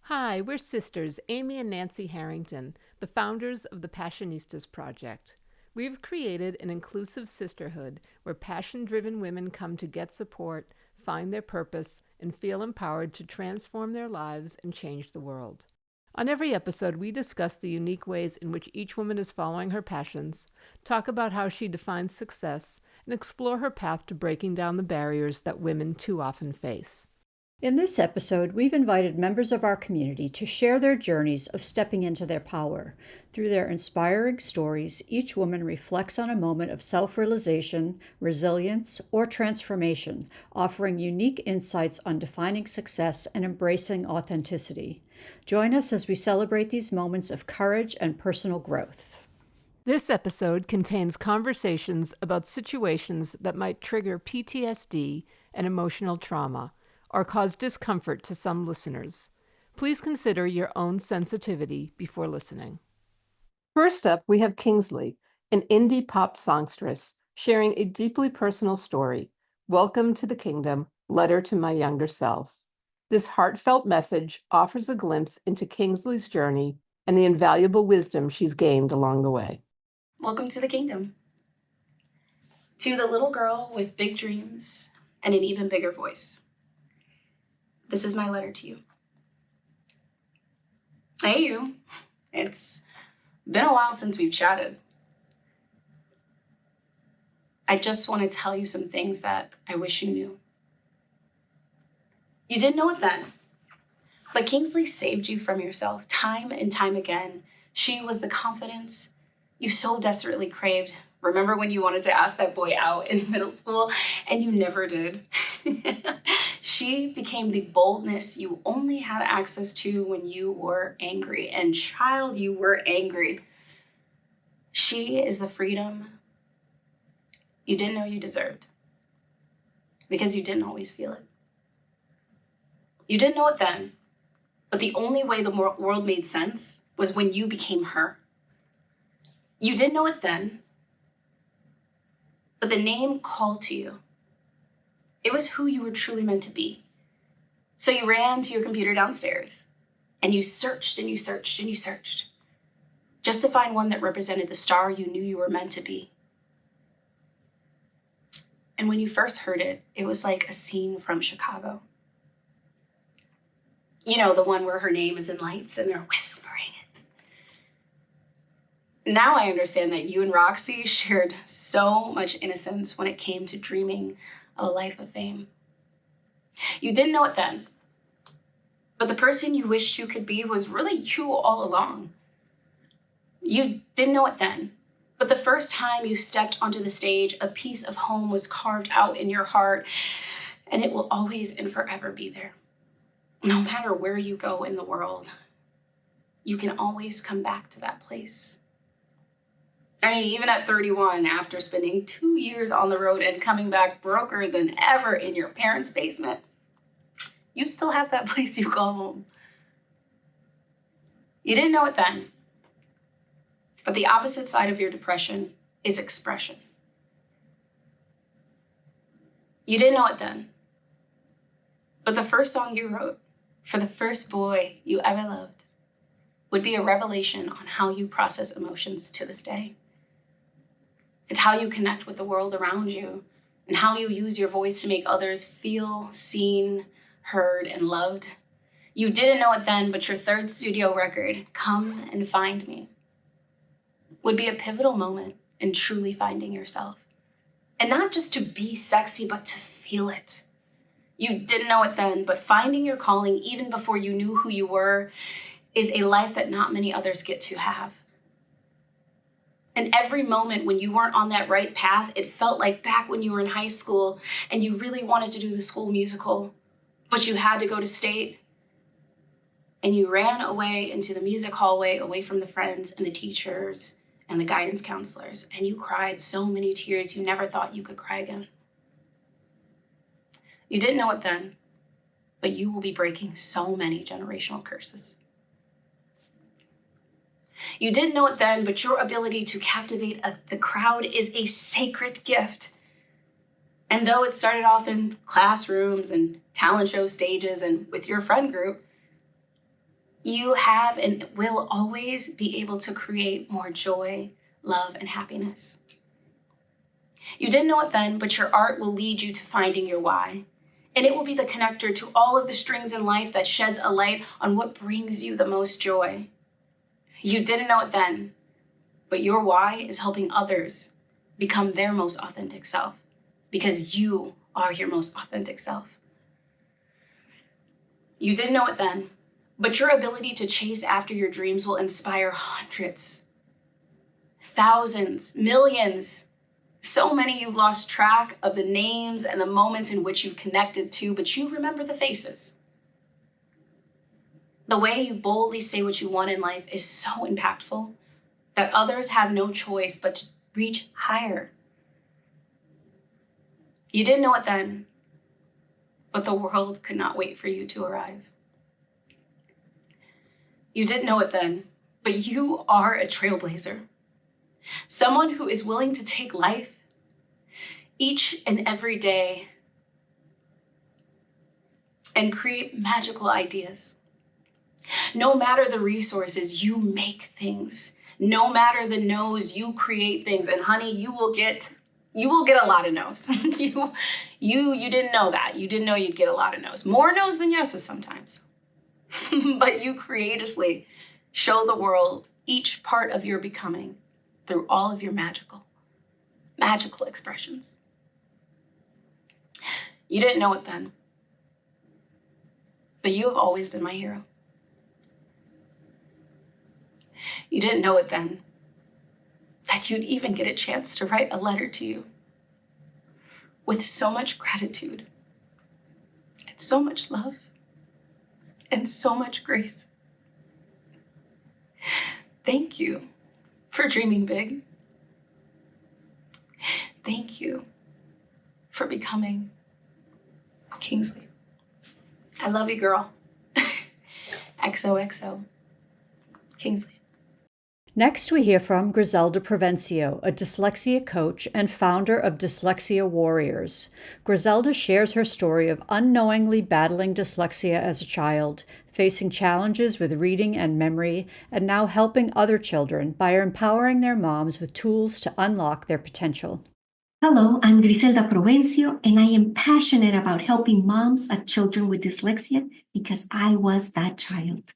Hi, we're sisters Amy and Nancy Harrington, the founders of the Passionistas project. We've created an inclusive sisterhood where passion-driven women come to get support, find their purpose, and feel empowered to transform their lives and change the world. On every episode, we discuss the unique ways in which each woman is following her passions, talk about how she defines success, and explore her path to breaking down the barriers that women too often face. In this episode, we've invited members of our community to share their journeys of stepping into their power. Through their inspiring stories, each woman reflects on a moment of self-realization, resilience, or transformation, offering unique insights on defining success and embracing authenticity. Join us as we celebrate these moments of courage and personal growth. This episode contains conversations about situations that might trigger PTSD and emotional trauma, or cause discomfort to some listeners. Please consider your own sensitivity before listening. First up, we have Kingsley, an indie pop songstress, sharing a deeply personal story. Welcome to the kingdom, letter to my younger self. This heartfelt message offers a glimpse into Kingsley's journey and the invaluable wisdom she's gained along the way. Welcome to the kingdom. To the little girl with big dreams and an even bigger voice. This is my letter to you. Hey, you. It's been a while since we've chatted. I just want to tell you some things that I wish you knew. You didn't know it then, but Kingsley saved you from yourself time and time again. She was the confidence you so desperately craved. Remember when you wanted to ask that boy out in middle school and you never did? She became the boldness you only had access to when you were angry. And child, you were angry. She is the freedom you didn't know you deserved because you didn't always feel it. You didn't know it then, but the only way the world made sense was when you became her. You didn't know it then, but the name called to you. It was who you were truly meant to be. So you ran to your computer downstairs and you searched and you searched and you searched just to find one that represented the star you knew you were meant to be. And when you first heard it, it was like a scene from Chicago. You know, the one where her name is in lights and they're whispering it. Now I understand that you and Roxy shared so much innocence when it came to dreaming of a life of fame. You didn't know it then, but the person you wished you could be was really you all along. You didn't know it then, but the first time you stepped onto the stage, a piece of home was carved out in your heart, and it will always and forever be there. No matter where you go in the world, you can always come back to that place. I mean, even at 31, after spending 2 years on the road and coming back broker than ever in your parents' basement, you still have that place you call home. You didn't know it then, but the opposite side of your depression is expression. You didn't know it then, but the first song you wrote for the first boy you ever loved would be a revelation on how you process emotions to this day. It's how you connect with the world around you and how you use your voice to make others feel seen, heard, and loved. You didn't know it then, but your third studio record, Come and Find Me, would be a pivotal moment in truly finding yourself. And not just to be sexy, but to feel it. You didn't know it then, but finding your calling even before you knew who you were is a life that not many others get to have. And every moment when you weren't on that right path, it felt like back when you were in high school and you really wanted to do the school musical, but you had to go to state. And you ran away into the music hallway, away from the friends and the teachers and the guidance counselors. And you cried so many tears you never thought you could cry again. You didn't know it then, but you will be breaking so many generational curses. You didn't know it then, but your ability to captivate the crowd is a sacred gift. And though it started off in classrooms and talent show stages and with your friend group, You have and will always be able to create more joy, love, and happiness. You didn't know it then, but your art will lead you to finding your why. And it will be the connector to all of the strings in life that sheds a light on what brings you the most joy. You didn't know it then, but your why is helping others become their most authentic self, because you are your most authentic self. You didn't know it then, but your ability to chase after your dreams will inspire hundreds, thousands, millions. So many you've lost track of the names and the moments in which you've connected to, but you remember the faces. The way you boldly say what you want in life is so impactful that others have no choice but to reach higher. You didn't know it then, but the world could not wait for you to arrive. You didn't know it then, but you are a trailblazer. Someone who is willing to take life each and every day and create magical ideas. No matter the resources, you make things. No matter the no's, you create things. And honey, you will get a lot of no's. You didn't know that. You didn't know you'd get a lot of no's. More no's than yeses sometimes. But you courageously show the world each part of your becoming through all of your magical expressions. You didn't know it then, but you have always been my hero. You didn't know it then that you'd even get a chance to write a letter to you with so much gratitude and so much love and so much grace. Thank you for dreaming big. Thank you for becoming Kingsley. I love you, girl. XOXO. Kingsley. Next, we hear from Griselda Provencio, a dyslexia coach and founder of Dyslexia Warriors. Griselda shares her story of unknowingly battling dyslexia as a child, facing challenges with reading and memory, and now helping other children by empowering their moms with tools to unlock their potential. Hello, I'm Griselda Provencio, and I am passionate about helping moms of children with dyslexia because I was that child.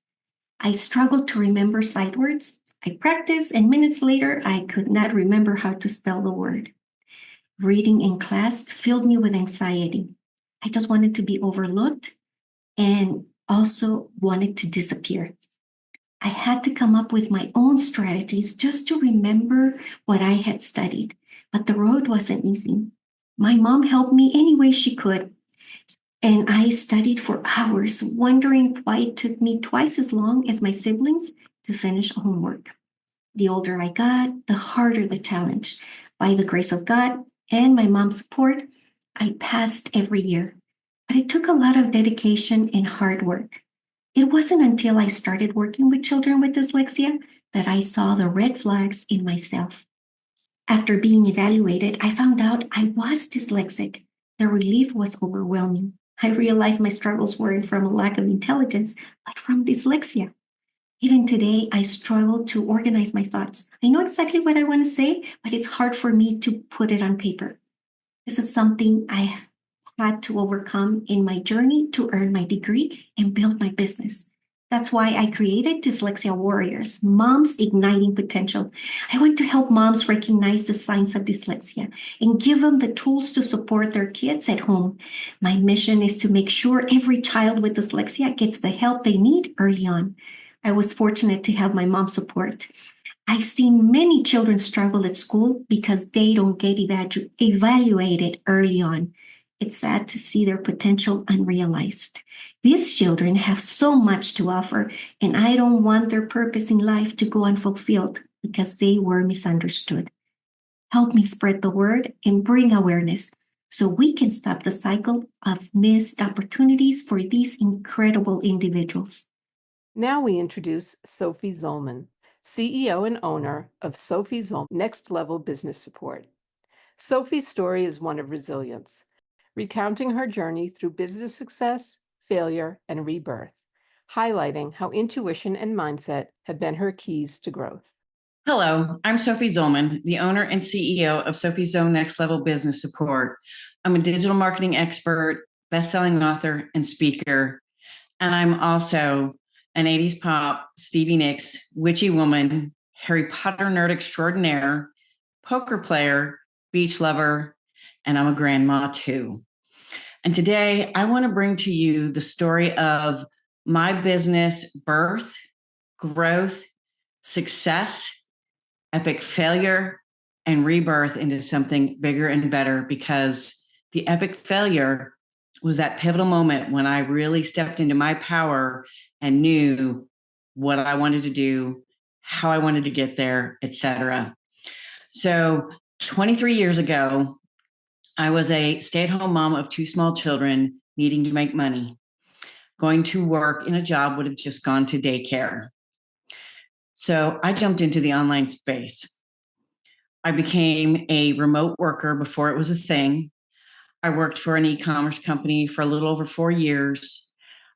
I struggled to remember sight words. I practiced, and minutes later, I could not remember how to spell the word. Reading in class filled me with anxiety. I just wanted to be overlooked and also wanted to disappear. I had to come up with my own strategies just to remember what I had studied, but the road wasn't easy. My mom helped me any way she could, and I studied for hours, wondering why it took me twice as long as my siblings to finish homework. The older I got, the harder the challenge. By the grace of God and my mom's support, I passed every year. But it took a lot of dedication and hard work. It wasn't until I started working with children with dyslexia that I saw the red flags in myself. After being evaluated, I found out I was dyslexic. The relief was overwhelming. I realized my struggles weren't from a lack of intelligence, but from dyslexia. Even today, I struggle to organize my thoughts. I know exactly what I want to say, but it's hard for me to put it on paper. This is something I have had to overcome in my journey to earn my degree and build my business. That's why I created Dyslexia Warriors, Moms Igniting Potential. I want to help moms recognize the signs of dyslexia and give them the tools to support their kids at home. My mission is to make sure every child with dyslexia gets the help they need early on. I was fortunate to have my mom's support. I've seen many children struggle at school because they don't get evaluated early on. It's sad to see their potential unrealized. These children have so much to offer, and I don't want their purpose in life to go unfulfilled because they were misunderstood. Help me spread the word and bring awareness so we can stop the cycle of missed opportunities for these incredible individuals. Now we introduce Sophie Zollman, CEO and owner of Sophie Zollman Next Level Business Support. Sophie's story is one of resilience, recounting her journey through business success, failure, and rebirth, highlighting how intuition and mindset have been her keys to growth. Hello, I'm Sophie Zollman, the owner and CEO of Sophie's Zone Next Level Business Support. I'm a digital marketing expert, best-selling author, and speaker. And I'm also an 80s pop, Stevie Nicks, witchy woman, Harry Potter nerd extraordinaire, poker player, beach lover, and I'm a grandma too. And today I want to bring to you the story of my business birth, growth, success, epic failure, and rebirth into something bigger and better, because the epic failure was that pivotal moment when I really stepped into my power and knew what I wanted to do, how I wanted to get there, etc. So 23 years ago, I was a stay-at-home mom of two small children needing to make money. Going to work in a job would have just gone to daycare. So I jumped into the online space. I became a remote worker before it was a thing. I worked for an e-commerce company for a little over 4 years.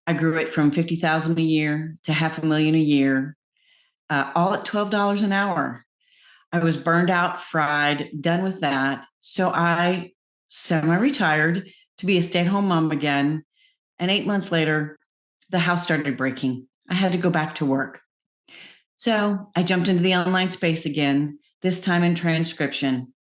I grew it from $50,000 a year to $500,000 a year, all at $12 an hour. I was burned out, fried, done with that. So I semi-retired to be a stay-at-home mom again. And 8 months later, the house started breaking. I had to go back to work. So I jumped into the online space again, this time in transcription.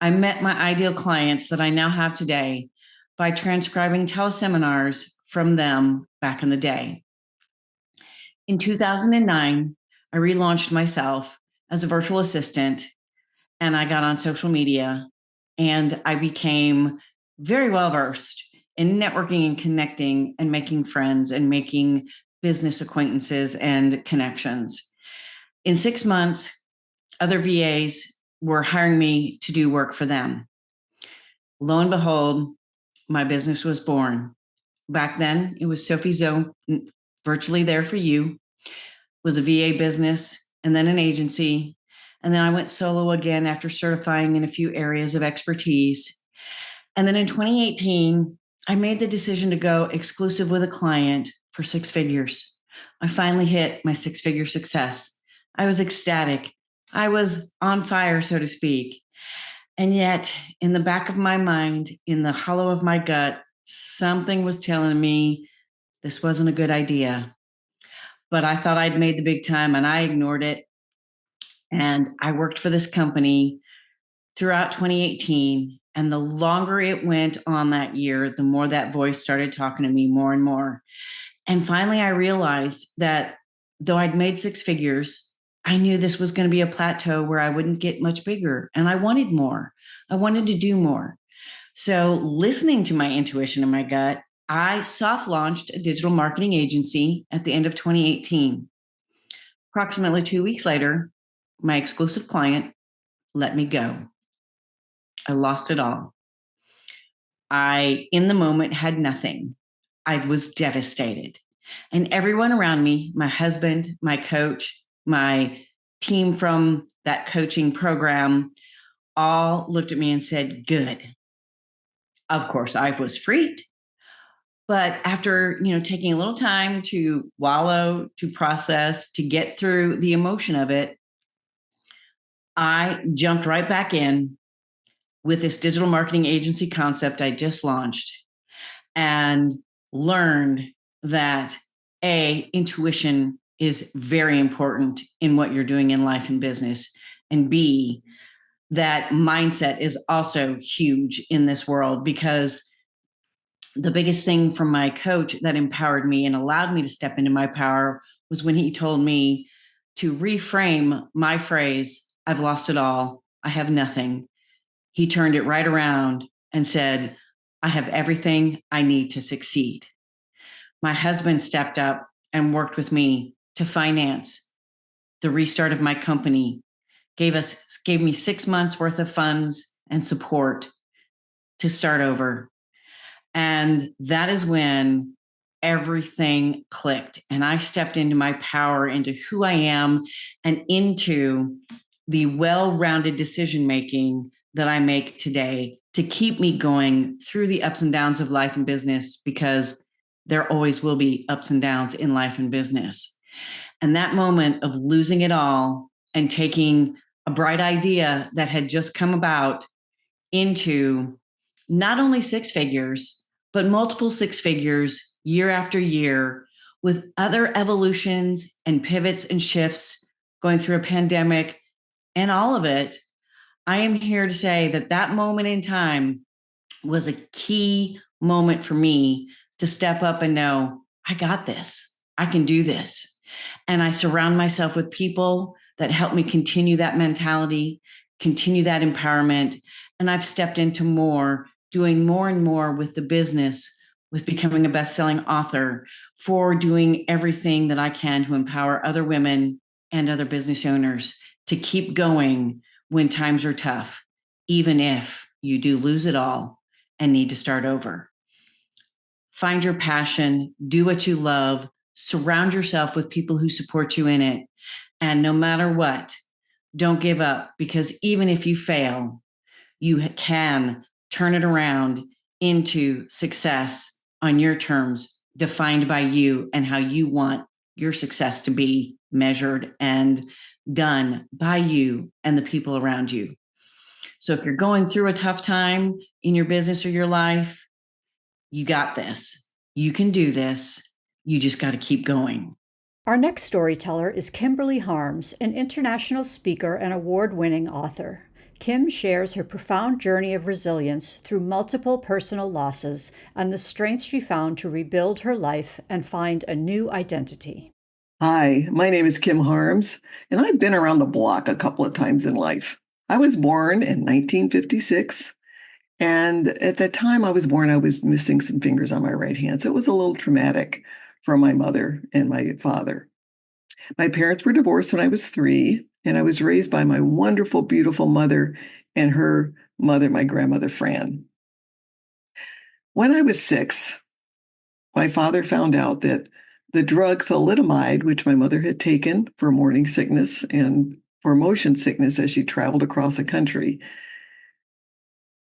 I met my ideal clients that I now have today by transcribing teleseminars from them back in the day. In 2009, I relaunched myself as a virtual assistant, and I got on social media, and I became very well versed in networking and connecting and making friends and making business acquaintances and connections. In 6 months, other VAs were hiring me to do work for them. Lo and behold, my business was born. Back then, it was Sophie Zone, virtually there for you. It was a VA business and then an agency. And then I went solo again after certifying in a few areas of expertise. And then in 2018, I made the decision to go exclusive with a client for 6 figures. I finally hit my 6-figure success. I was ecstatic. I was on fire, so to speak. And yet, in the back of my mind, in the hollow of my gut, something was telling me this wasn't a good idea. But I thought I'd made the big time, and I ignored it. And I worked for this company throughout 2018. And the longer it went on that year, the more that voice started talking to me more and more. And finally, I realized that though I'd made 6 figures, I knew this was going to be a plateau where I wouldn't get much bigger. And I wanted more. I wanted to do more. So listening to my intuition and my gut, I soft launched a digital marketing agency at the end of 2018. Approximately 2 weeks later, my exclusive client let me go. I lost it all. I, in the moment, had nothing. I was devastated. And everyone around me, my husband, my coach, my team from that coaching program, all looked at me and said, good. Of course, I was freaked. But after, taking a little time to wallow, to process, to get through the emotion of it, I jumped right back in with this digital marketing agency concept I just launched, and learned that intuition is very important in what you're doing in life and business, and B, that mindset is also huge in this world, because the biggest thing from my coach that empowered me and allowed me to step into my power was when he told me to reframe my phrase, I've lost it all, I have nothing. He turned it right around and said, I have everything I need to succeed. My husband stepped up and worked with me to finance the restart of my company, gave me 6 months worth of funds and support to start over. And that is when everything clicked, and I stepped into my power, into who I am, and into the well-rounded decision-making that I make today to keep me going through the ups and downs of life and business, because there always will be ups and downs in life and business. And that moment of losing it all and taking a bright idea that had just come about into not only six figures, but multiple six figures year after year, with other evolutions and pivots and shifts, going through a pandemic and all of it. I am here to say that that moment in time was a key moment for me to step up and know, I got this. I can do this. And I surround myself with people that help me continue that mentality, continue that empowerment. And I've stepped into more, doing more and more with the business, with becoming a best-selling author, for doing everything that I can to empower other women and other business owners to keep going when times are tough, even if you do lose it all and need to start over. Find your passion, do what you love, surround yourself with people who support you in it. And no matter what, don't give up, because even if you fail, you can turn it around into success on your terms, defined by you and how you want your success to be measured and done by you and the people around you. So if you're going through a tough time in your business or your life, you got this. You can do this. You just got to keep going. Our next storyteller is Kimberly Harms, an international speaker and award-winning author. Kim shares her profound journey of resilience through multiple personal losses and the strength she found to rebuild her life and find a new identity. Hi, my name is Kim Harms, and I've been around the block a couple of times in life. I was born in 1956, and at the time I was born, I was missing some fingers on my right hand, so it was a little traumatic for my mother and my father. My parents were divorced when I was 3, and I was raised by my wonderful, beautiful mother and her mother, my grandmother, Fran. When I was 6, my father found out that the drug thalidomide, which my mother had taken for morning sickness and for motion sickness as she traveled across the country,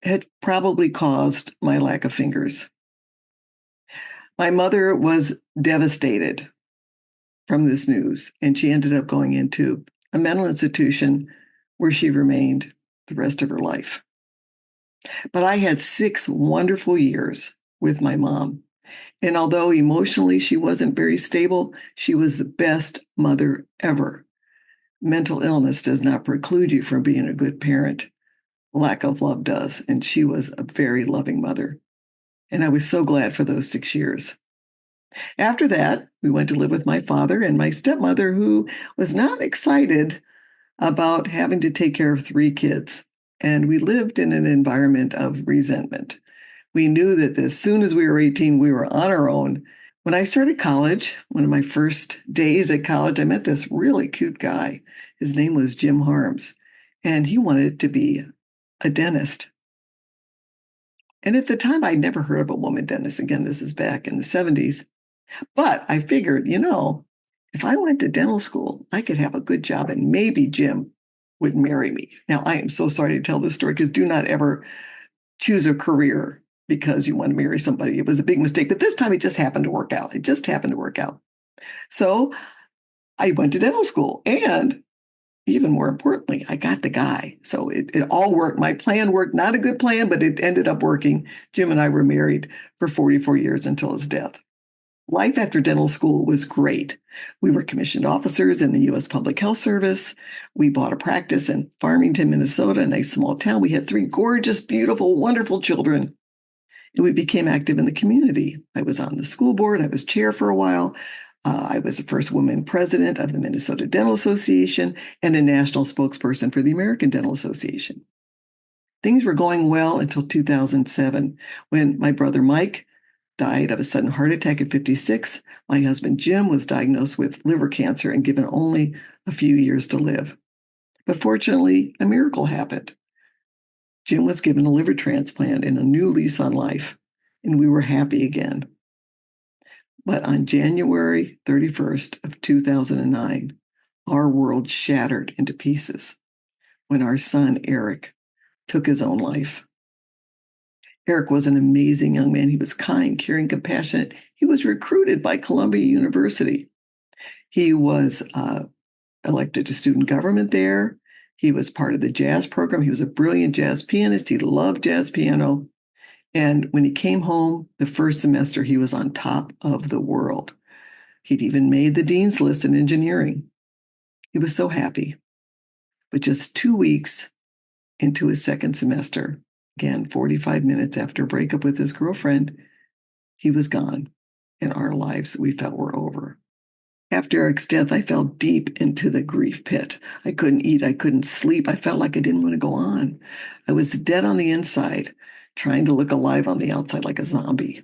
had probably caused my lack of fingers. My mother was devastated from this news, and she ended up going into a mental institution where she remained the rest of her life. But I had 6 wonderful years with my mom. And although emotionally she wasn't very stable, she was the best mother ever. Mental illness does not preclude you from being a good parent. Lack of love does. And she was a very loving mother. And I was so glad for those 6 years. After that, we went to live with my father and my stepmother, who was not excited about having to take care of 3 kids. And we lived in an environment of resentment. We knew that as soon as we were 18, we were on our own. When I started college, one of my first days at college, I met this really cute guy. His name was Jim Harms, and he wanted to be a dentist. And at the time, I'd never heard of a woman dentist. Again, this is back in the 70s. But I figured, if I went to dental school, I could have a good job and maybe Jim would marry me. Now, I am so sorry to tell this story, because do not ever choose a career because you want to marry somebody. It was a big mistake, but this time it just happened to work out. It just happened to work out. So I went to dental school, and even more importantly, I got the guy. So it all worked. My plan worked. Not a good plan, but it ended up working. Jim and I were married for 44 years until his death. Life after dental school was great. We were commissioned officers in the U.S. Public Health Service. We bought a practice in Farmington, Minnesota, a nice small town. We had 3 gorgeous, beautiful, wonderful children. And we became active in the community. I was on the school board. I was chair for a while. I was the first woman president of the Minnesota Dental Association and a national spokesperson for the American Dental Association. Things were going well until 2007, when my brother Mike died of a sudden heart attack at 56. My husband Jim was diagnosed with liver cancer and given only a few years to live. But fortunately, a miracle happened. Jim was given a liver transplant and a new lease on life, and we were happy again. But on January 31st of 2009, our world shattered into pieces when our son Eric took his own life. Eric was an amazing young man. He was kind, caring, compassionate. He was recruited by Columbia University. He was elected to student government there. He was part of the jazz program. He was a brilliant jazz pianist. He loved jazz piano. And when he came home the first semester, he was on top of the world. He'd even made the dean's list in engineering. He was so happy. But just 2 weeks into his second semester, again, 45 minutes after a breakup with his girlfriend, he was gone. And our lives, we felt, were over. After Eric's death, I fell deep into the grief pit. I couldn't eat. I couldn't sleep. I felt like I didn't want to go on. I was dead on the inside, trying to look alive on the outside like a zombie.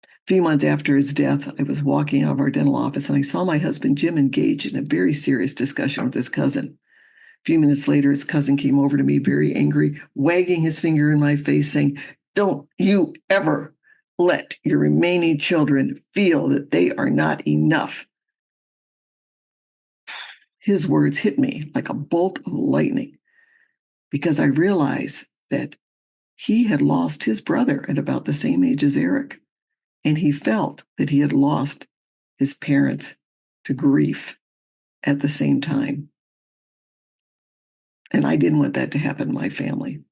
A few months after his death, I was walking out of our dental office and I saw my husband, Jim, engaged in a very serious discussion with his cousin. A few minutes later, his cousin came over to me very angry, wagging his finger in my face, saying, "Don't you ever let your remaining children feel that they are not enough." His words hit me like a bolt of lightning because I realized that he had lost his brother at about the same age as Eric. And he felt that he had lost his parents to grief at the same time. And I didn't want that to happen in my family.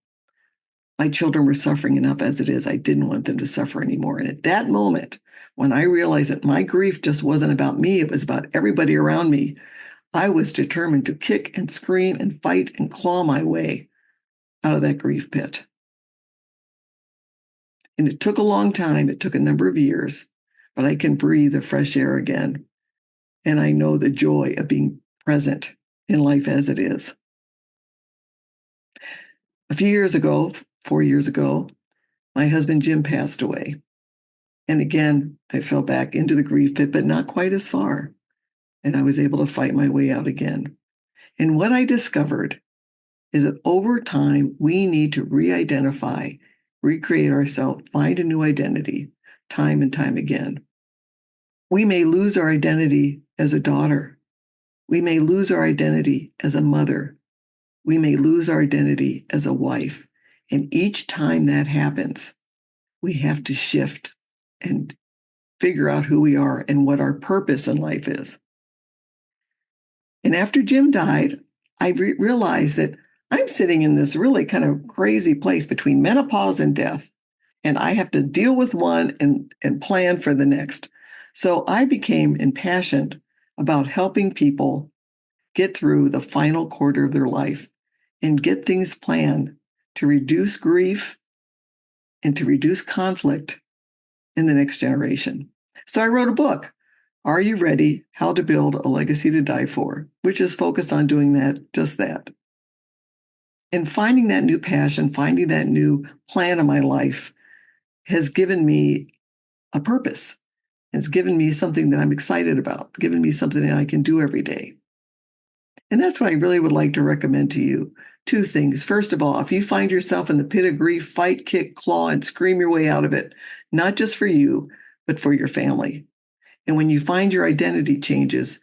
My children were suffering enough as it is. I didn't want them to suffer anymore. And at that moment, when I realized that my grief just wasn't about me, it was about everybody around me, I was determined to kick and scream and fight and claw my way out of that grief pit. And it took a long time. It took a number of years, but I can breathe the fresh air again. And I know the joy of being present in life as it is. A few years ago, 4 years ago, my husband Jim passed away. And again, I fell back into the grief pit, but not quite as far. And I was able to fight my way out again. And what I discovered is that over time, we need to re-identify, recreate ourselves, find a new identity, time and time again. We may lose our identity as a daughter. We may lose our identity as a mother. We may lose our identity as a wife. And each time that happens, we have to shift and figure out who we are and what our purpose in life is. And after Jim died, I realized that I'm sitting in this really kind of crazy place between menopause and death. And I have to deal with one and plan for the next. So I became impassioned about helping people get through the final quarter of their life and get things planned to reduce grief and to reduce conflict in the next generation. So I wrote a book, Are You Ready? How to Build a Legacy to Die For, which is focused on doing that, just that. And finding that new passion, finding that new plan in my life has given me a purpose. It's given me something that I'm excited about, given me something that I can do every day. And that's what I really would like to recommend to you. Two things. First of all, if you find yourself in the pit of grief, fight, kick, claw, and scream your way out of it, not just for you, but for your family. And when you find your identity changes,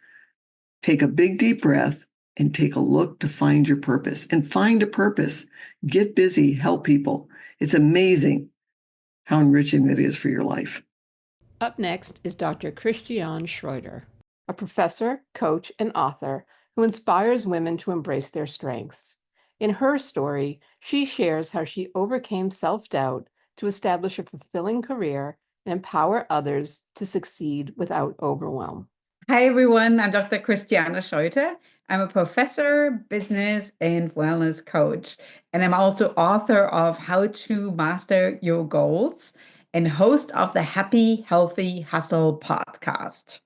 take a big deep breath and take a look to find your purpose. And find a purpose. Get busy, help people. It's amazing how enriching that is for your life. Up next is Dr. Christiane Schroeder, a professor, coach, and author who inspires women to embrace their strengths. In her story, she shares how she overcame self-doubt to establish a fulfilling career and empower others to succeed without overwhelm. Hi, everyone. I'm Dr. Christiane Schroeder. I'm a professor, business, and wellness coach. And I'm also author of How to Master Your Goals and host of the Happy, Healthy Hustle podcast.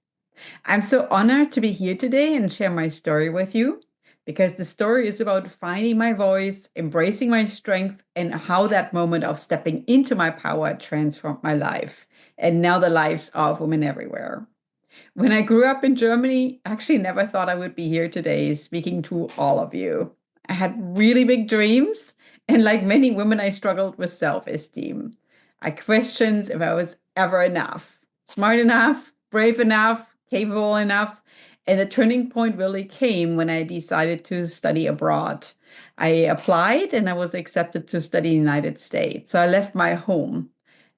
I'm so honored to be here today and share my story with you because the story is about finding my voice, embracing my strength, and how that moment of stepping into my power transformed my life and now the lives of women everywhere. When I grew up in Germany, I actually never thought I would be here today speaking to all of you. I had really big dreams, and like many women, I struggled with self-esteem. I questioned if I was ever enough, smart enough, brave enough, capable enough. And the turning point really came when I decided to study abroad. I applied and I was accepted to study in the United States. So I left my home.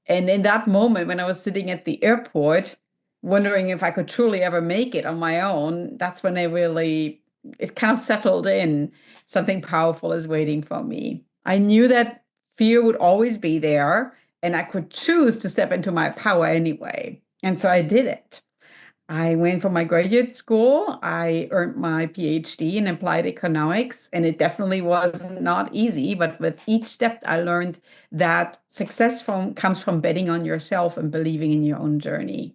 And in that moment, when I was sitting at the airport, wondering if I could truly ever make it on my own, that's when it kind of settled in. Something powerful is waiting for me. I knew that fear would always be there, and I could choose to step into my power anyway. And so I did it. I went for my graduate school. I earned my PhD in applied economics, and it definitely was not easy. But with each step, I learned that comes from betting on yourself and believing in your own journey.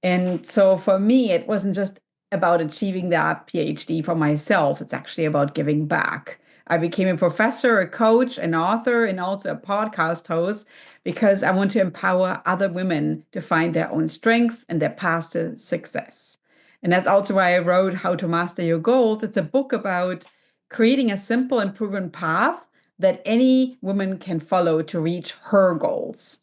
And so for me, it wasn't just about achieving that PhD for myself, it's actually about giving back. I became a professor, a coach, an author, and also a podcast host because I want to empower other women to find their own strength and their path to success. And that's also why I wrote How to Master Your Goals. It's a book about creating a simple and proven path that any woman can follow to reach her goals.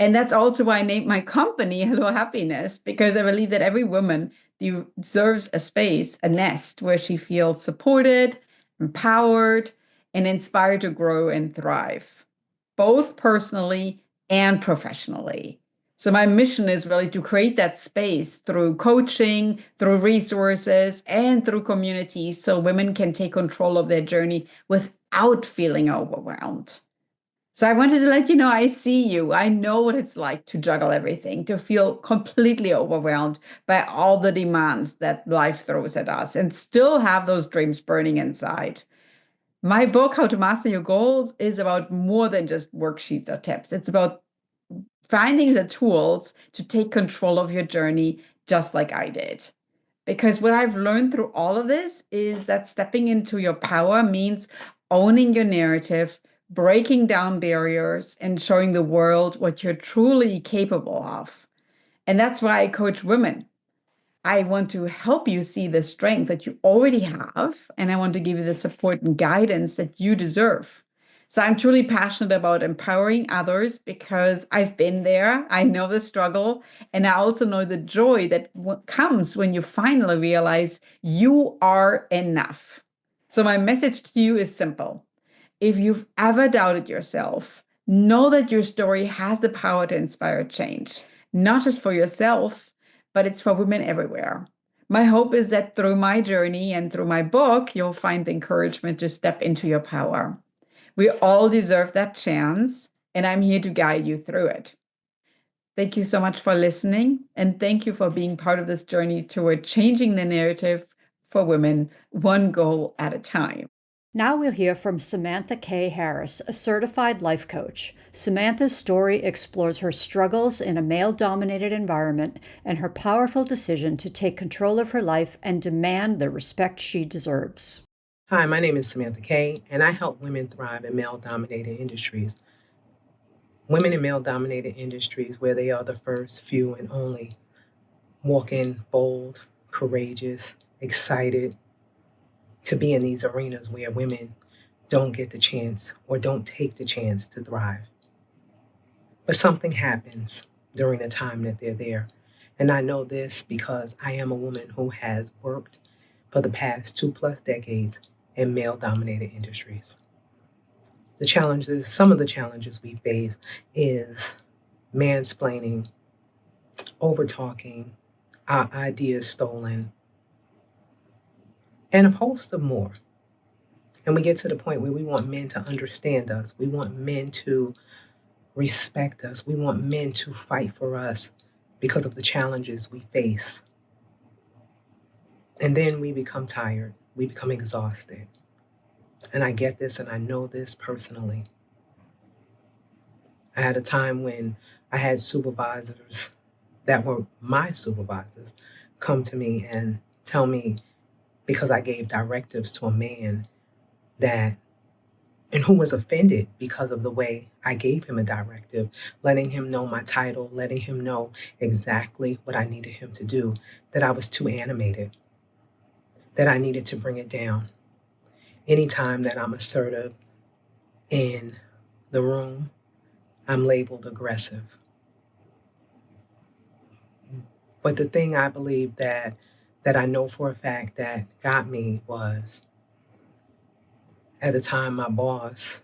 And that's also why I named my company Hello Happiness, because I believe that every woman deserves a space, a nest where she feels supported, empowered, and inspired to grow and thrive, both personally and professionally. So my mission is really to create that space through coaching, through resources, and through communities so women can take control of their journey without feeling overwhelmed. So I wanted to let you know I see you. I know what it's like to juggle everything, to feel completely overwhelmed by all the demands that life throws at us and still have those dreams burning inside. My book, How to Master Your Goals, is about more than just worksheets or tips. It's about finding the tools to take control of your journey, just like I did. Because what I've learned through all of this is that stepping into your power means owning your narrative, breaking down barriers, and showing the world what you're truly capable of. And that's why I coach women. I want to help you see the strength that you already have, and I want to give you the support and guidance that you deserve. So I'm truly passionate about empowering others because I've been there. I know the struggle, and I also know the joy that comes when you finally realize you are enough. So my message to you is simple. If you've ever doubted yourself, know that your story has the power to inspire change, not just for yourself, but it's for women everywhere. My hope is that through my journey and through my book, you'll find the encouragement to step into your power. We all deserve that chance, and I'm here to guide you through it. Thank you so much for listening, and thank you for being part of this journey toward changing the narrative for women, one goal at a time. Now we'll hear from Samantha K. Harris, a certified life coach. Samantha's story explores her struggles in a male-dominated environment and her powerful decision to take control of her life and demand the respect she deserves. Hi, my name is Samantha Kay, and I help women thrive in male-dominated industries. Women in male-dominated industries where they are the first, few, and only, walk in bold, courageous, excited to be in these arenas where women don't get the chance or don't take the chance to thrive. But something happens during the time that they're there. And I know this because I am a woman who has worked for the past 2+ decades in male-dominated industries. Some of the challenges we face is mansplaining, over-talking, our ideas stolen, and a host of more. And we get to the point where we want men to understand us. We want men to respect us. We want men to fight for us because of the challenges we face. And then we become tired. We become exhausted. And I get this and I know this personally. I had a time when I had supervisors that were my supervisors come to me and tell me, because I gave directives to a man and who was offended because of the way I gave him a directive, letting him know my title, letting him know exactly what I needed him to do, that I was too animated, that I needed to bring it down. Anytime that I'm assertive in the room, I'm labeled aggressive. But the thing I believe that I know for a fact that got me was At the time, my boss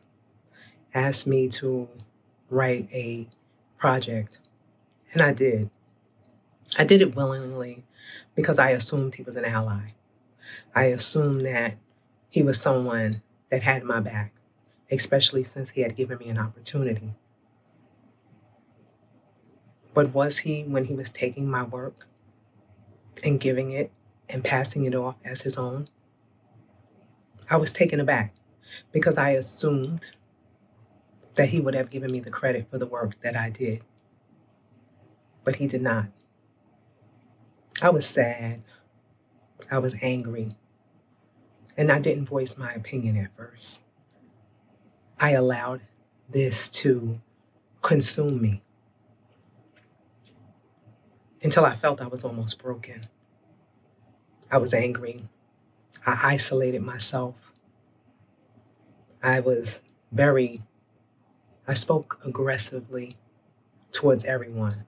asked me to write a project, and I did. I did it willingly because I assumed he was an ally. I assumed that he was someone that had my back, especially since he had given me an opportunity. But was he when he was taking my work and giving it and passing it off as his own? I was taken aback because I assumed that he would have given me the credit for the work that I did, but he did not. I was sad. I was angry. And I didn't voice my opinion at first. I allowed this to consume me until I felt I was almost broken. I was angry. I isolated myself. I was I spoke aggressively towards everyone.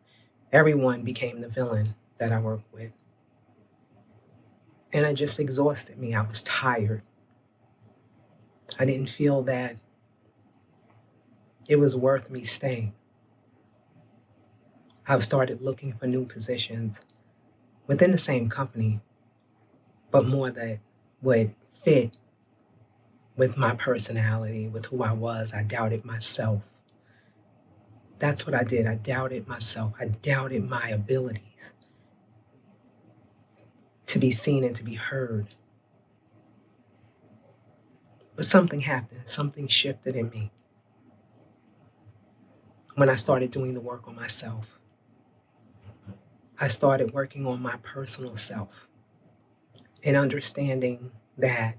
Everyone became the villain that I worked with. And it just exhausted me. I was tired. I didn't feel that it was worth me staying. I started looking for new positions within the same company, but more that would fit with my personality, with who I was. I doubted myself. That's what I did. I doubted myself. I doubted my abilities to be seen and to be heard. But something happened. Something shifted in me when I started doing the work on myself. I started working on my personal self and understanding that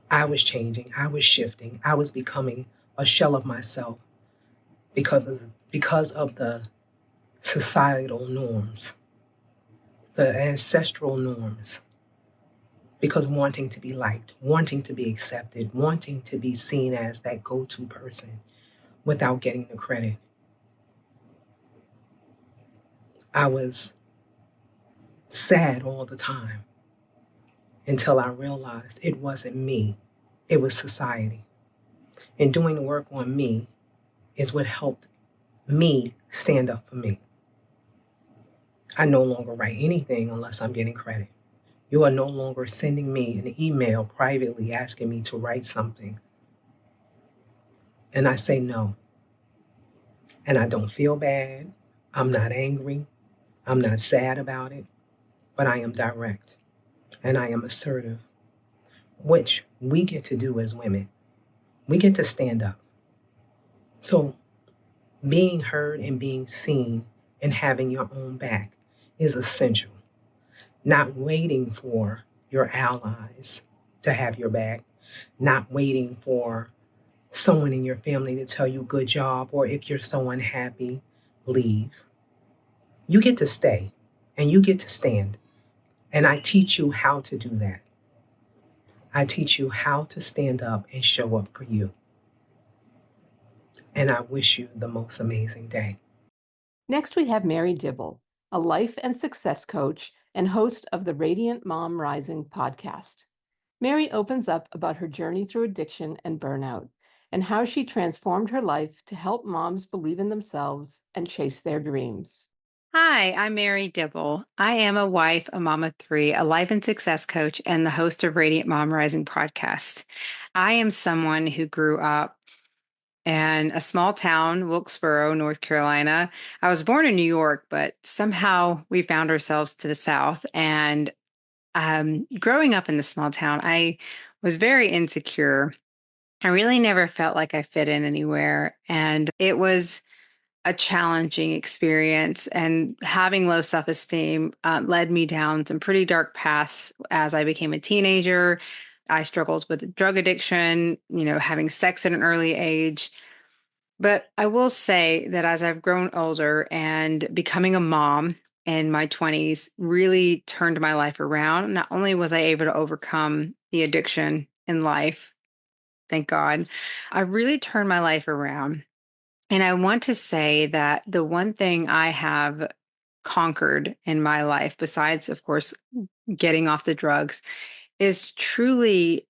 I was changing, I was shifting, I was becoming a shell of myself because of the societal norms, the ancestral norms, because wanting to be liked, wanting to be accepted, wanting to be seen as that go-to person without getting the credit. I was sad all the time until I realized it wasn't me, it was society. And doing the work on me is what helped me stand up for me. I no longer write anything unless I'm getting credit. You are no longer sending me an email privately asking me to write something. And I say no. And I don't feel bad. I'm not angry. I'm not sad about it. But I am direct and I am assertive, which we get to do as women. We get to stand up. So being heard and being seen and having your own back is essential. Not waiting for your allies to have your back, not waiting for someone in your family to tell you good job, or if you're so unhappy, leave. You get to stay and you get to stand. And I teach you how to do that. I teach you how to stand up and show up for you. And I wish you the most amazing day. Next, we have Mary Dibble, a life and success coach and host of the Radiant Mom Rising podcast. Mary opens up about her journey through addiction and burnout and how she transformed her life to help moms believe in themselves and chase their dreams. Hi, I'm Mary Dibble. I am a wife, a mom of three, a life and success coach, and the host of Radiant Mom Rising podcast. I am someone who grew up in a small town, Wilkesboro, North Carolina. I was born in New York, but somehow we found ourselves to the South. And growing up in the small town, I was very insecure. I really never felt like I fit in anywhere. And it was a challenging experience, and having low self-esteem led me down some pretty dark paths as I became a teenager. I struggled with drug addiction, having sex at an early age. But I will say that as I've grown older and becoming a mom in my 20s really turned my life around. Not only was I able to overcome the addiction in life, thank God, I really turned my life around. And I want to say that the one thing I have conquered in my life, besides, of course, getting off the drugs, is truly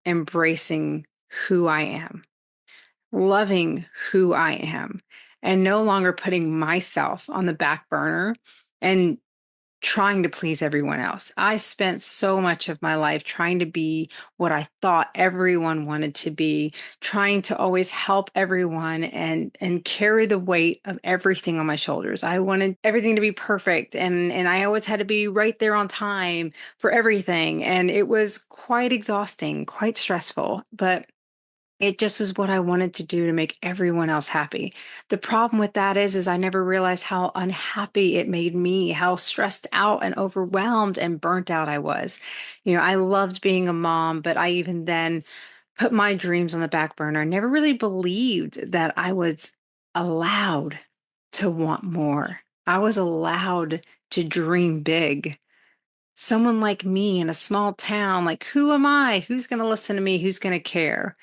embracing who I am, loving who I am, and no longer putting myself on the back burner and trying to please everyone else. I spent so much of my life trying to be what I thought everyone wanted to be, trying to always help everyone and carry the weight of everything on my shoulders. I wanted everything to be perfect, and I always had to be right there on time for everything, and it was quite exhausting, quite stressful, but it just is what I wanted to do to make everyone else happy. The problem with that is I never realized how unhappy it made me, how stressed out and overwhelmed and burnt out I was. I loved being a mom, but I even then put my dreams on the back burner. I never really believed that I was allowed to want more. I was allowed to dream big. Someone like me in a small town, like, who am I? Who's going to listen to me? Who's going to care?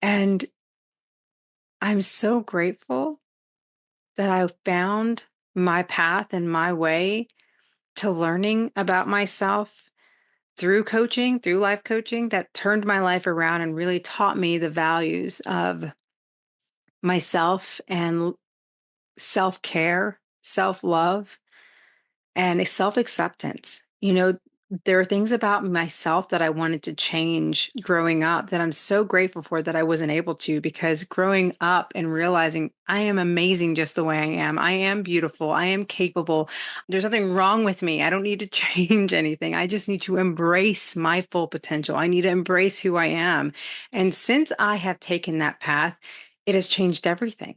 And I'm so grateful that I found my path and my way to learning about myself through coaching, through life coaching, that turned my life around and really taught me the values of myself and self-care, self-love, and a self-acceptance. There are things about myself that I wanted to change growing up that I'm so grateful for that I wasn't able to, because growing up and realizing I am amazing just the way I am. I am beautiful. I am capable. There's nothing wrong with me. I don't need to change anything. I just need to embrace my full potential. I need to embrace who I am. And since I have taken that path, it has changed everything.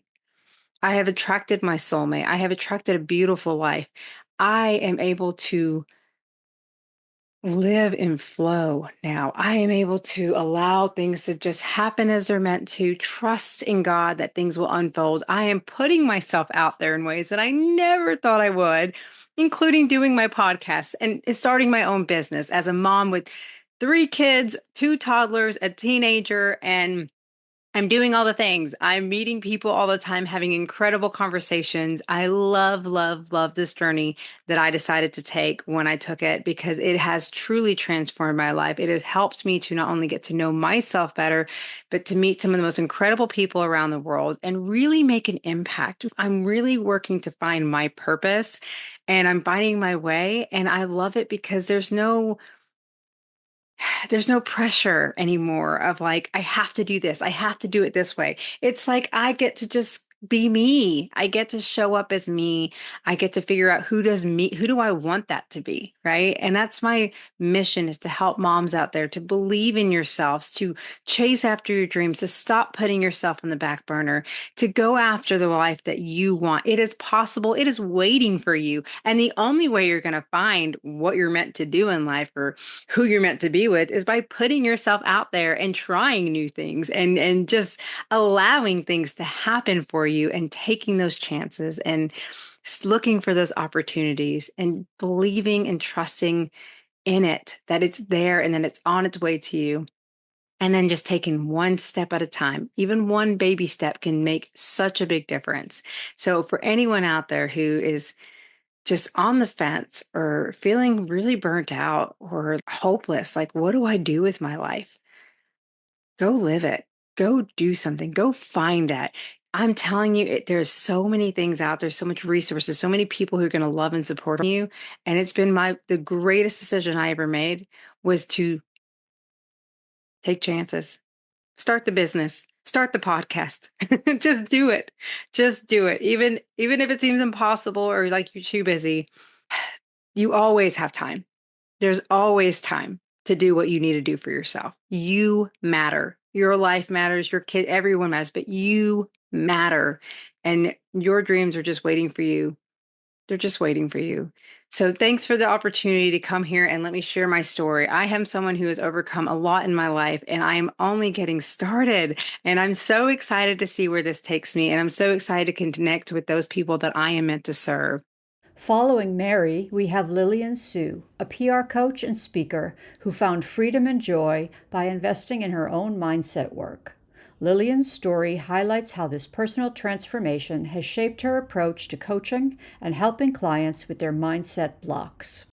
I have attracted my soulmate. I have attracted a beautiful life. I am able to live in flow now. I am able to allow things to just happen as they're meant to, trust in God that things will unfold. I am putting myself out there in ways that I never thought I would, including doing my podcast and starting my own business as a mom with 3 kids, 2 toddlers, a teenager, and I'm doing all the things. I'm meeting people all the time, having incredible conversations. I love, love, love this journey that I decided to take when I took it, because it has truly transformed my life. It has helped me to not only get to know myself better, but to meet some of the most incredible people around the world and really make an impact. I'm really working to find my purpose, and I'm finding my way. And I love it because there's no pressure anymore of like, I have to do this. I have to do it this way. It's like, I get to just be me. I get to show up as me. I get to figure out who do I want that to be? Right. And that's my mission, is to help moms out there to believe in yourselves, to chase after your dreams, to stop putting yourself on the back burner, to go after the life that you want. It is possible. It is waiting for you. And the only way you're going to find what you're meant to do in life, or who you're meant to be with, is by putting yourself out there and trying new things and just allowing things to happen for you and taking those chances and looking for those opportunities and believing and trusting in it, that it's there and then it's on its way to you. And then just taking one step at a time. Even one baby step can make such a big difference. So for anyone out there who is just on the fence or feeling really burnt out or hopeless, like, what do I do with my life? Go live it. Go do something. Go find that. I'm telling you, there's so many things out there, so much resources, so many people who are going to love and support you. And it's been the greatest decision I ever made, was to take chances, start the business, start the podcast. Just do it. Just do it. Even if it seems impossible or like you're too busy, you always have time. There's always time to do what you need to do for yourself. You matter. Your life matters. Your kid, everyone matters, but you matter. And your dreams are just waiting for you. They're just waiting for you. So thanks for the opportunity to come here and let me share my story. I am someone who has overcome a lot in my life, and I am only getting started. And I'm so excited to see where this takes me. And I'm so excited to connect with those people that I am meant to serve. Following Mary, we have Lillian Sue, a PR coach and speaker who found freedom and joy by investing in her own mindset work. Lillian's story highlights how this personal transformation has shaped her approach to coaching and helping clients with their mindset blocks.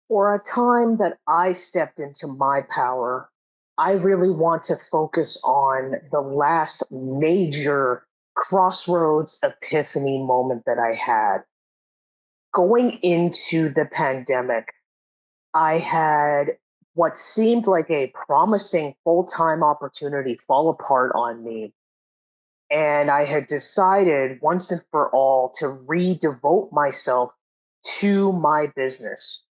For a time that I stepped into my power I really want to focus on the last major crossroads epiphany moment that I had. Going into the pandemic, I had what seemed like a promising full time opportunity fall apart on me. And I had decided once and for all to redevote myself to my business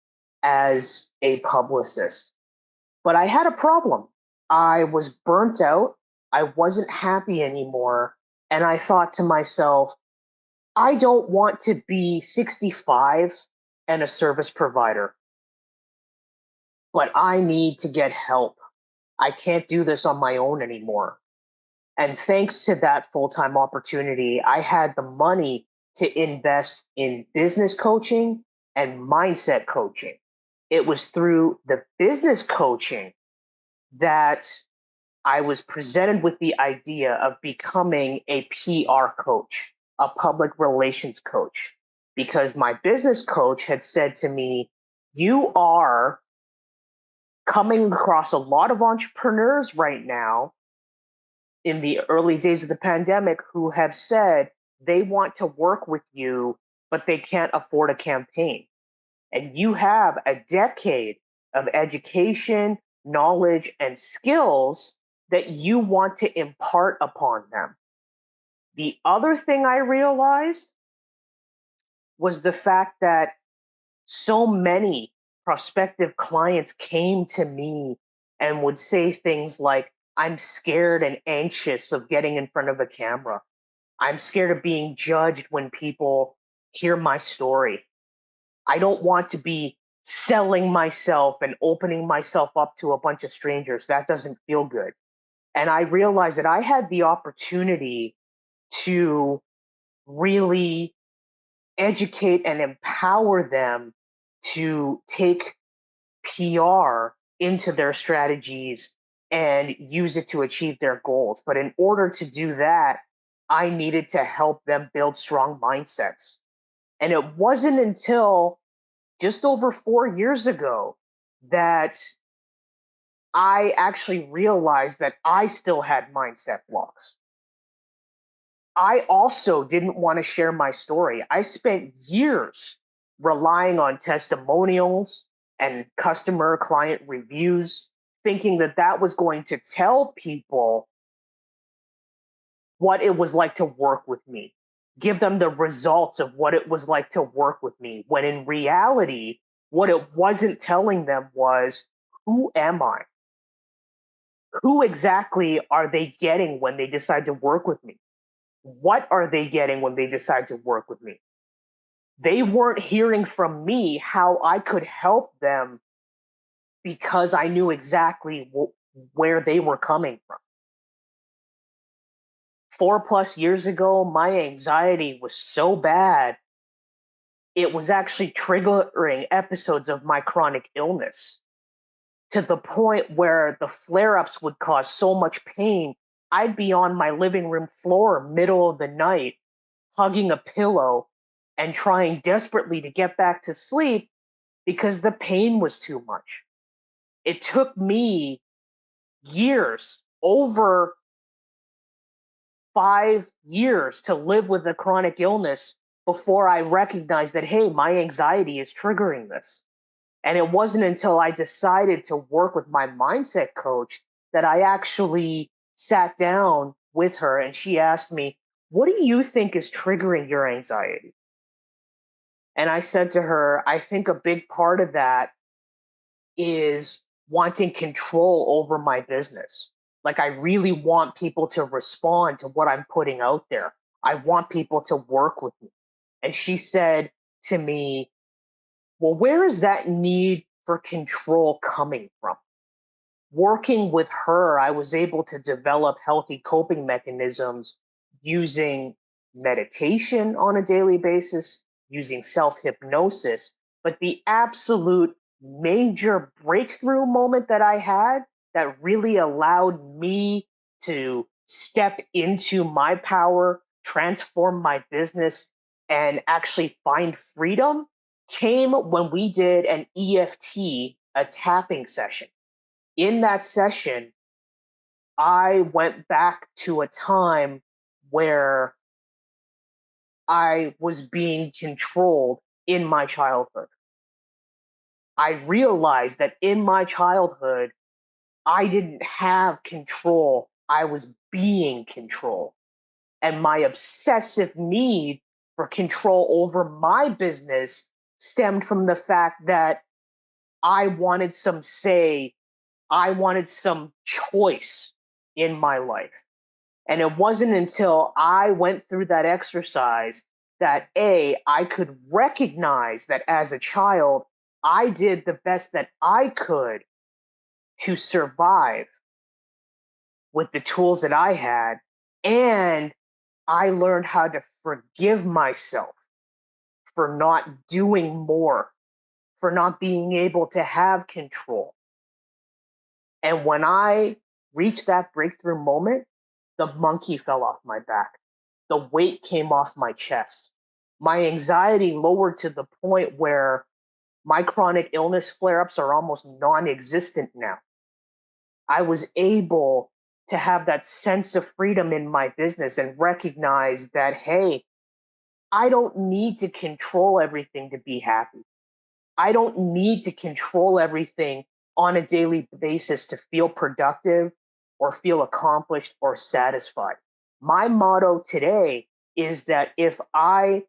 as a publicist. But I had a problem. I was burnt out. I wasn't happy anymore. And I thought to myself, I don't want to be 65 and a service provider, but I need to get help. I can't do this on my own anymore. And thanks to that full time opportunity, I had the money to invest in business coaching and mindset coaching. It was through the business coaching that I was presented with the idea of becoming a PR coach, a public relations coach, because my business coach had said to me, you are coming across a lot of entrepreneurs right now in the early days of the pandemic who have said they want to work with you, but they can't afford a campaign. And you have a decade of education, knowledge, and skills that you want to impart upon them. The other thing I realized was the fact that so many prospective clients came to me and would say things like, I'm scared and anxious of getting in front of a camera. I'm scared of being judged when people hear my story. I don't want to be selling myself and opening myself up to a bunch of strangers. That doesn't feel good. And I realized that I had the opportunity to really educate and empower them to take PR into their strategies and use it to achieve their goals. But in order to do that, I needed to help them build strong mindsets. And it wasn't until just over 4 years ago that I actually realized that I still had mindset blocks. I also didn't want to share my story. I spent years relying on testimonials and customer client reviews, thinking that that was going to tell people what it was like to work with me, give them the results of what it was like to work with me, when in reality, what it wasn't telling them was, who am I? Who exactly are they getting when they decide to work with me? What are they getting when they decide to work with me? They weren't hearing from me how I could help them because I knew exactly where they were coming from. 4+ years ago, my anxiety was so bad, it was actually triggering episodes of my chronic illness to the point where the flare ups would cause so much pain. I'd be on my living room floor, middle of the night, hugging a pillow and trying desperately to get back to sleep because the pain was too much. It took me years, over 5 years, to live with a chronic illness before I recognized that, hey, my anxiety is triggering this. And it wasn't until I decided to work with my mindset coach that I actually sat down with her and she asked me, what do you think is triggering your anxiety? And I said to her, I think a big part of that is wanting control over my business. Like, I really want people to respond to what I'm putting out there. I want people to work with me. And she said to me, well, where is that need for control coming from? Working with her, I was able to develop healthy coping mechanisms using meditation on a daily basis, using self hypnosis. But the absolute major breakthrough moment that I had that really allowed me to step into my power, transform my business, and actually find freedom came when we did an EFT, a tapping session. In that session, I went back to a time where I was being controlled in my childhood. I realized that in my childhood, I didn't have control. I was being controlled. And my obsessive need for control over my business stemmed from the fact that I wanted some say, I wanted some choice in my life. And it wasn't until I went through that exercise that I could recognize that as a child, I did the best that I could to survive with the tools that I had. And I learned how to forgive myself for not doing more, for not being able to have control. And when I reached that breakthrough moment, the monkey fell off my back. The weight came off my chest. My anxiety lowered to the point where my chronic illness flare ups are almost non existent now. I was able to have that sense of freedom in my business and recognize that, hey, I don't need to control everything to be happy. I don't need to control everything on a daily basis to feel productive or feel accomplished or satisfied. My motto today is that if I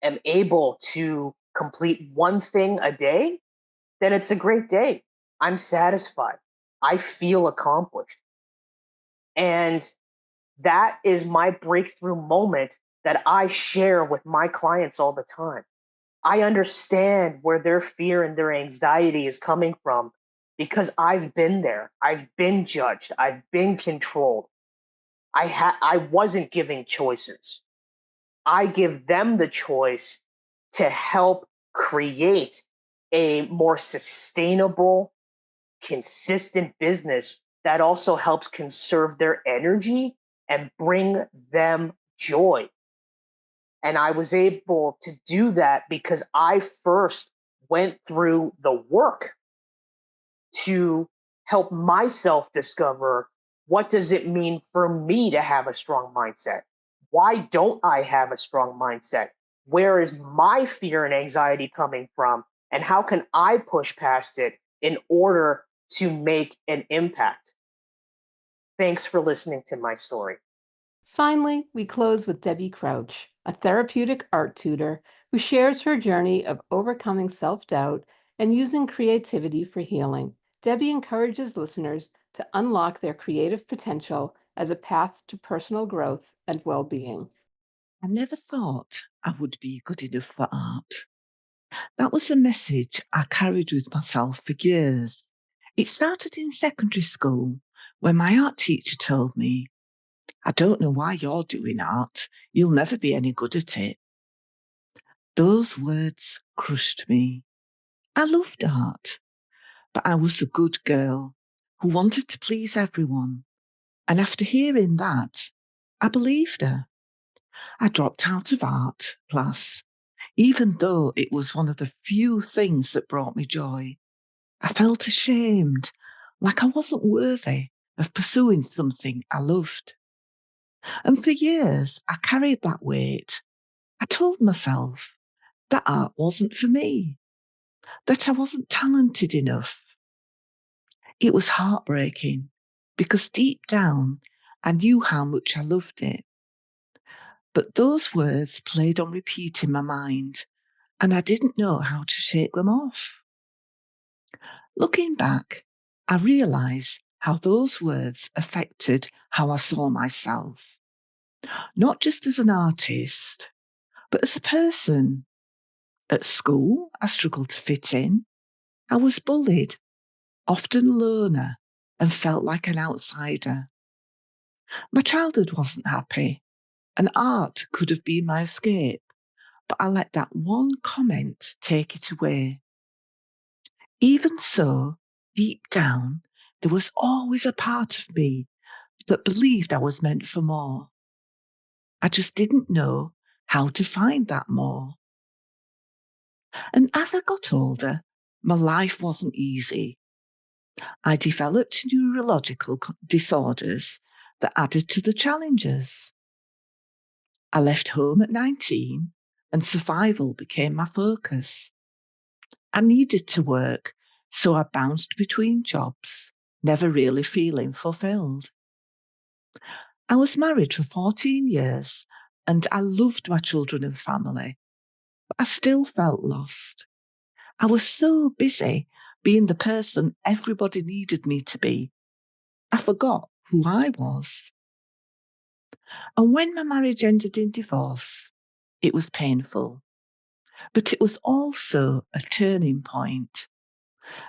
am able to complete one thing a day, then it's a great day. I'm satisfied. I feel accomplished. And that is my breakthrough moment that I share with my clients all the time. I understand where their fear and their anxiety is coming from because I've been there. I've been judged. I've been controlled. I wasn't giving choices. I give them the choice to help create a more sustainable, consistent business that also helps conserve their energy and bring them joy. And I was able to do that because I first went through the work to help myself discover what does it mean for me to have a strong mindset? Why don't I have a strong mindset? Where is my fear and anxiety coming from? And how can I push past it in order to make an impact? Thanks for listening to my story. Finally, we close with Debbie Crouch, a therapeutic art tutor who shares her journey of overcoming self-doubt and using creativity for healing. Debbie encourages listeners to unlock their creative potential as a path to personal growth and well-being. I never thought I would be good enough for art. That was a message I carried with myself for years. It started in secondary school when my art teacher told me, "I don't know why you're doing art. You'll never be any good at it." Those words crushed me. I loved art, but I was the good girl who wanted to please everyone. And after hearing that, I believed her. I dropped out of art class, even though it was one of the few things that brought me joy. I felt ashamed, like I wasn't worthy of pursuing something I loved. And for years, I carried that weight. I told myself that art wasn't for me, that I wasn't talented enough. It was heartbreaking because deep down, I knew how much I loved it. But those words played on repeat in my mind, and I didn't know how to shake them off. Looking back, I realised how those words affected how I saw myself, not just as an artist, but as a person. At school, I struggled to fit in. I was bullied, often a loner, and felt like an outsider. My childhood wasn't happy, and art could have been my escape, but I let that one comment take it away. Even so, deep down, there was always a part of me that believed I was meant for more. I just didn't know how to find that more. And as I got older, my life wasn't easy. I developed neurological disorders that added to the challenges. I left home at 19 and survival became my focus. I needed to work, so I bounced between jobs, never really feeling fulfilled. I was married for 14 years and I loved my children and family, but I still felt lost. I was so busy being the person everybody needed me to be. I forgot who I was. And when my marriage ended in divorce, it was painful, but it was also a turning point.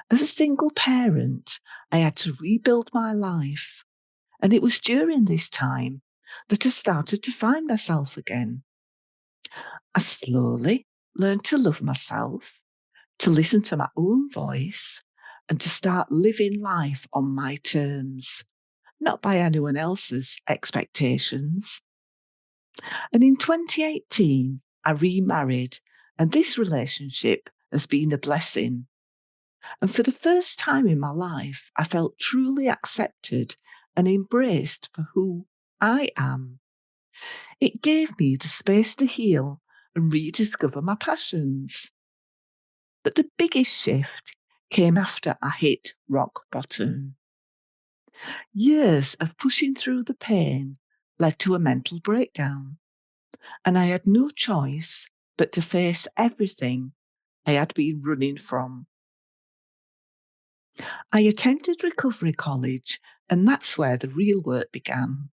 As a single parent, I had to rebuild my life. And it was during this time that I started to find myself again. I slowly learned to love myself, to listen to my own voice, and to start living life on my terms, not by anyone else's expectations. And in 2018, I remarried, and this relationship has been a blessing. And for the first time in my life, I felt truly accepted and embraced for who I am. It gave me the space to heal and rediscover my passions. But the biggest shift came after I hit rock bottom. Years of pushing through the pain led to a mental breakdown, and I had no choice but to face everything I had been running from. I attended recovery college, and that's where the real work began.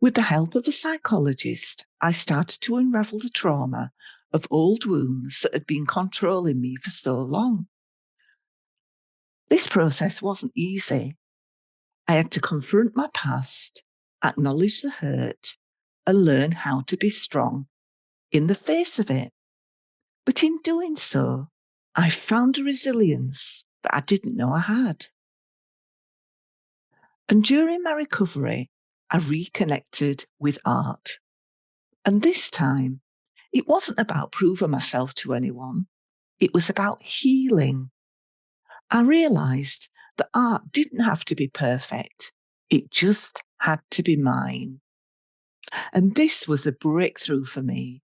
With the help of a psychologist, I started to unravel the trauma of old wounds that had been controlling me for so long. This process wasn't easy. I had to confront my past, acknowledge the hurt, and learn how to be strong in the face of it. But in doing so, I found a resilience that I didn't know I had. And during my recovery, I reconnected with art. And this time, it wasn't about proving myself to anyone. It was about healing. I realised that art didn't have to be perfect. It just had to be mine. And this was a breakthrough for me.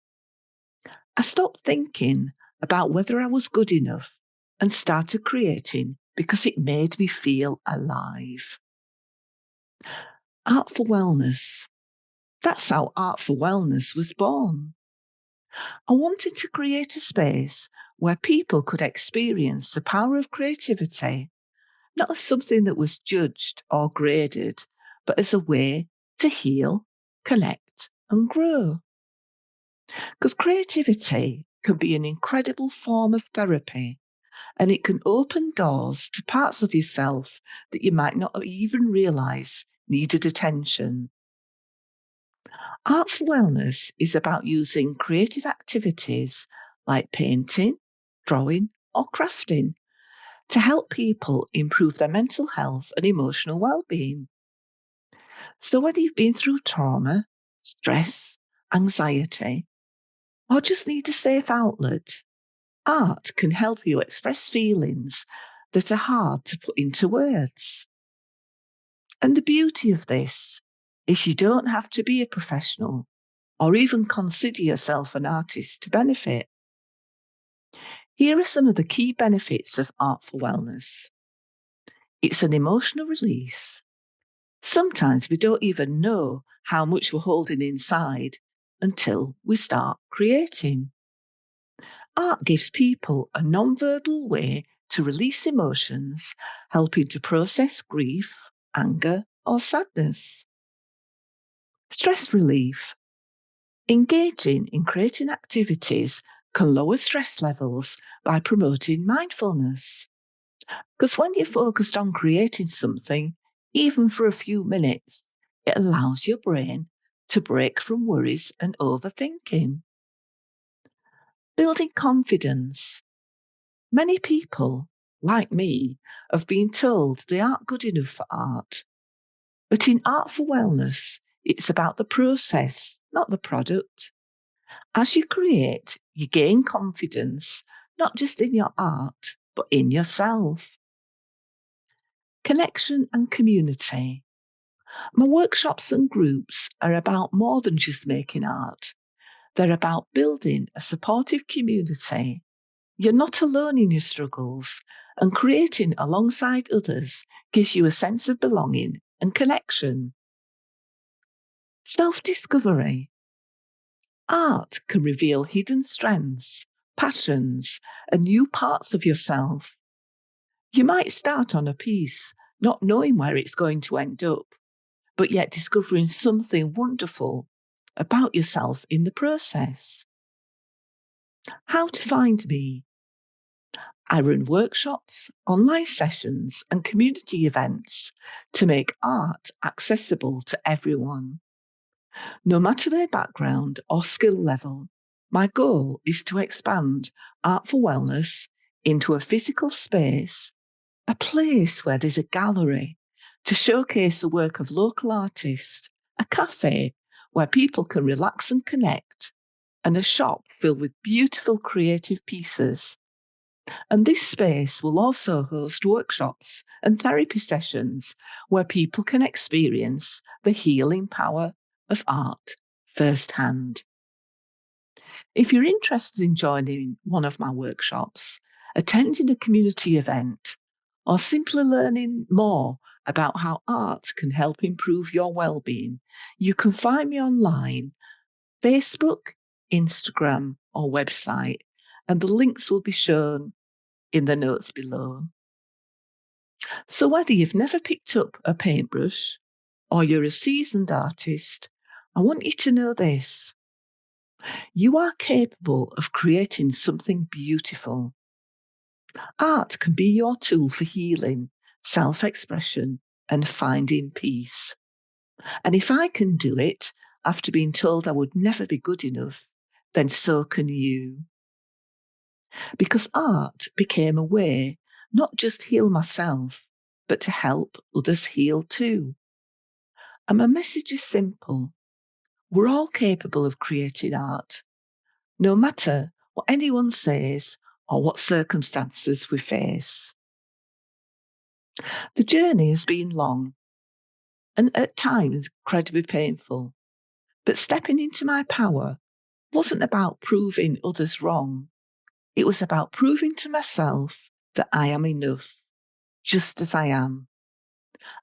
I stopped thinking about whether I was good enough and started creating because it made me feel alive. Art for Wellness. That's how Art for Wellness was born. I wanted to create a space where people could experience the power of creativity, not as something that was judged or graded, but as a way to heal, connect, and grow. Because creativity can be an incredible form of therapy, and it can open doors to parts of yourself that you might not even realise needed attention. Art for Wellness is about using creative activities like painting, drawing, or crafting to help people improve their mental health and emotional well-being. So whether you've been through trauma, stress, anxiety, or just need a safe outlet, art can help you express feelings that are hard to put into words. And the beauty of this is you don't have to be a professional or even consider yourself an artist to benefit. Here are some of the key benefits of Art for Wellness. It's an emotional release. Sometimes we don't even know how much we're holding inside until we start creating. Art gives people a non-verbal way to release emotions, helping to process grief, anger, or sadness. Stress relief. Engaging in creating activities can lower stress levels by promoting mindfulness. Because when you're focused on creating something, even for a few minutes, it allows your brain to break from worries and overthinking. Building confidence. Many people, like me, have been told they aren't good enough for art. But in Art for Wellness, it's about the process, not the product. As you create, you gain confidence, not just in your art, but in yourself. connection and community. My workshops and groups are about more than just making art. They're about building a supportive community. You're not alone in your struggles, and creating alongside others gives you a sense of belonging and connection. Self-discovery. Art can reveal hidden strengths, passions, and new parts of yourself. You might start on a piece, not knowing where it's going to end up, but yet discovering something wonderful about yourself in the process. How to find me. I run workshops, online sessions, and community events to make art accessible to everyone. No matter their background or skill level, my goal is to expand Art for Wellness into a physical space, a place where there's a gallery to showcase the work of local artists, a cafe where people can relax and connect, and a shop filled with beautiful creative pieces. And this space will also host workshops and therapy sessions where people can experience the healing power of art firsthand. If you're interested in joining one of my workshops, attending a community event, or simply learning more about how art can help improve your well-being, you can find me online, Facebook, Instagram, or website, and the links will be shown in the notes below. So whether you've never picked up a paintbrush or you're a seasoned artist, I want you to know this. You are capable of creating something beautiful. Art can be your tool for healing, self-expression, and finding peace. And if I can do it after being told I would never be good enough, then so can you. Because art became a way not just heal myself, but to help others heal too. And my message is simple. We're all capable of creating art, no matter what anyone says or what circumstances we face. The journey has been long and at times incredibly painful, but stepping into my power wasn't about proving others wrong. It was about proving to myself that I am enough, just as I am.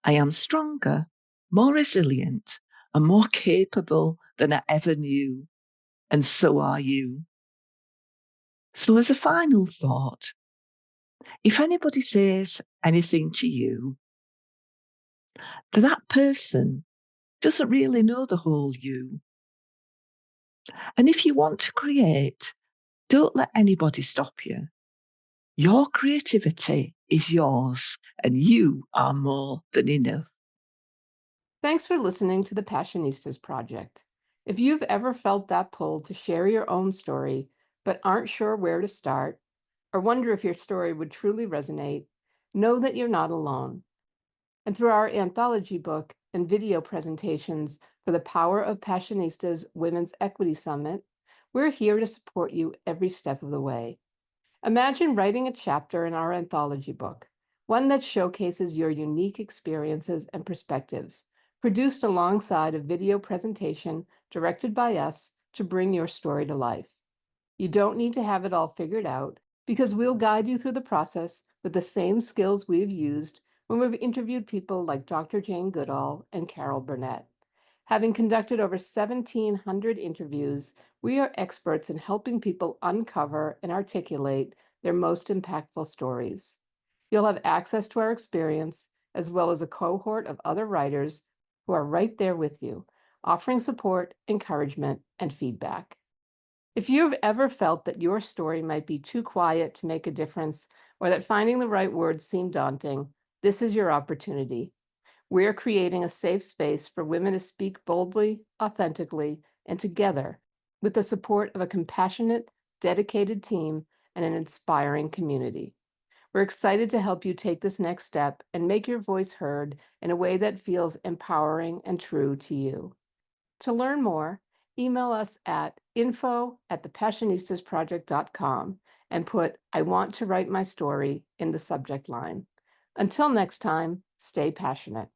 I am stronger, more resilient, and more capable than I ever knew. And so are you. So as a final thought, if anybody says anything to you, that person doesn't really know the whole you. And if you want to create, don't let anybody stop you. Your creativity is yours, and you are more than enough. Thanks for listening to the Passionistas Project. If you've ever felt that pull to share your own story, but aren't sure where to start, or wonder if your story would truly resonate, know that you're not alone. And through our anthology book and video presentations for the Power of Passionistas Women's Equity Summit, we're here to support you every step of the way. Imagine writing a chapter in our anthology book, one that showcases your unique experiences and perspectives, produced alongside a video presentation directed by us to bring your story to life. You don't need to have it all figured out because we'll guide you through the process with the same skills we've used when we've interviewed people like Dr. Jane Goodall and Carol Burnett. Having conducted over 1,700 interviews, we are experts in helping people uncover and articulate their most impactful stories. You'll have access to our experience, as well as a cohort of other writers who are right there with you, offering support, encouragement, and feedback. If you've ever felt that your story might be too quiet to make a difference, or that finding the right words seemed daunting, this is your opportunity. We're creating a safe space for women to speak boldly, authentically, and together with the support of a compassionate, dedicated team and an inspiring community. We're excited to help you take this next step and make your voice heard in a way that feels empowering and true to you. To learn more, email us at info@thepassionistasproject.com and put "I want to write my story" in the subject line. Until next time, Stay passionate.